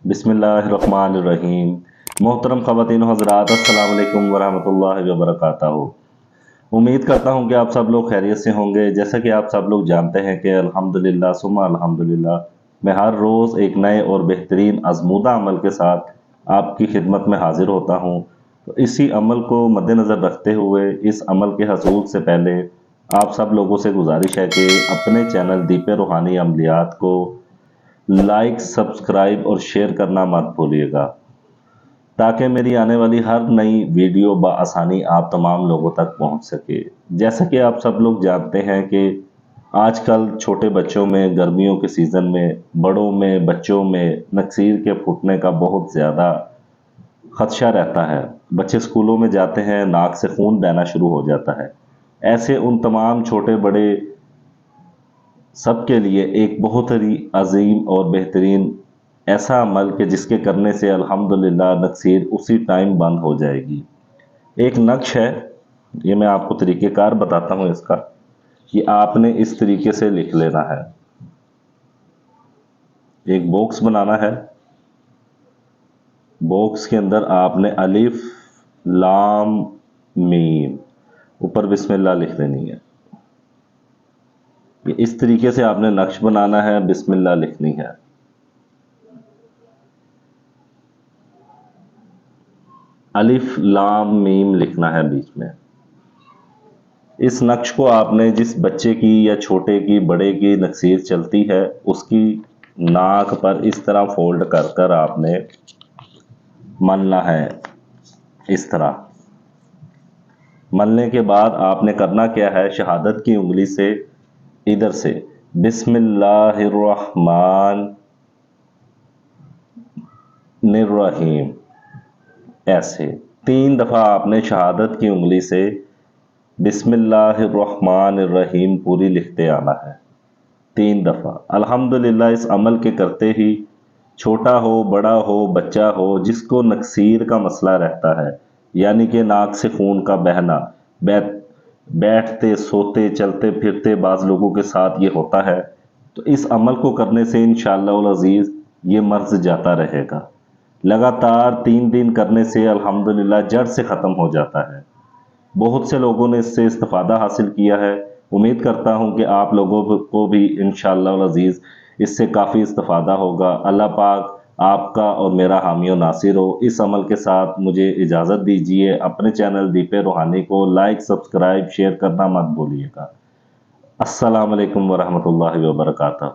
बिस्मिल्लाहिर्रहमानिर्रहीम। मोहतरम ख़वातीन हज़रात, अस्सलाम वालेकुम वरहमतुल्लाहि वबरकातुहू। उम्मीद करता हूँ कि आप सब लोग खैरियत से होंगे। जैसा कि आप सब लोग जानते हैं कि अल्हम्दुलिल्लाह सुम्मा अल्हम्दुलिल्लाह मैं हर रोज़ एक नए और बेहतरीन आज़मूदा अमल के साथ आपकी खिदमत में हाजिर होता हूँ। तो इसी अमल को मद्देनज़र रखते हुए इस अमल के हसूल से पहले आप सब लोगों से गुजारिश है कि अपने चैनल दीपे रूहानी अमलियात को लाइक, सब्सक्राइब और शेयर करना मत भूलिएगा, ताकि मेरी आने वाली हर नई वीडियो बआसानी आप तमाम लोगों तक पहुंच सके। जैसा कि आप सब लोग जानते हैं कि आजकल छोटे बच्चों में, गर्मियों के सीज़न में, बड़ों में, बच्चों में नक्सीर के फूटने का बहुत ज़्यादा खदशा रहता है। बच्चे स्कूलों में जाते हैं, नाक से खून बहना शुरू हो जाता है। ऐसे उन तमाम छोटे बड़े सबके लिए एक बहुत ही अजीम और बेहतरीन ऐसा अमल कि जिसके करने से अल्हम्दुलिल्लाह नक्सीर उसी टाइम बंद हो जाएगी। एक नक्श है, ये मैं आपको तरीक़ेकार बताता हूँ इसका, कि आपने इस तरीके से लिख लेना है। एक बॉक्स बनाना है, बॉक्स के अंदर आपने अलिफ लाम मीम, ऊपर बिस्मिल्लाह लिख देनी है। ये इस तरीके से आपने नक्श बनाना है, बिस्मिल्लाह लिखनी है। अलिफ लाम मीम लिखना है बीच में। इस नक्श को आपने जिस बच्चे की या छोटे की, बड़े की नक्सीर चलती है, उसकी नाक पर इस तरह फोल्ड कर कर आपने मलना है। इस तरह मलने के बाद आपने करना क्या है, शहादत की उंगली से इधर से बिस्मिल्लाहिर्रहमानिर्रहीम ऐसे 3 दफ़ा आपने शहादत की उंगली से बिस्मिल्लाहिर्रहमानिर्रहीम पूरी लिखते आना है। 3 दफ़ा। अल्हम्दुलिल्लाह इस अमल के करते ही छोटा हो, बड़ा हो, बच्चा हो, जिसको नक्सीर का मसला रहता है, यानी कि नाक से खून का बहना, बैठते, सोते, चलते फिरते बाज़ लोगों के साथ ये होता है, तो इस अमल को करने से इंशाअल्लाह अज़ीज़ ये मर्ज़ जाता रहेगा। लगातार 3 दिन करने से अल्हम्दुलिल्लाह जड़ से ख़त्म हो जाता है। बहुत से लोगों ने इससे इस्तिफ़ादा हासिल किया है। उम्मीद करता हूँ कि आप लोगों को भी इंशाअल्लाह अज़ीज़ इससे काफ़ी इस्तिफ़ादा होगा। अल्लाह पाक आपका और मेरा हामी और नासिर हो। इस अमल के साथ मुझे इजाज़त दीजिए। अपने चैनल दीपे रूहानी को लाइक, सब्सक्राइब, शेयर करना मत भूलिएगा। अस्सलाम वालेकुम वरहमतुल्लाहि वबरकातुहू।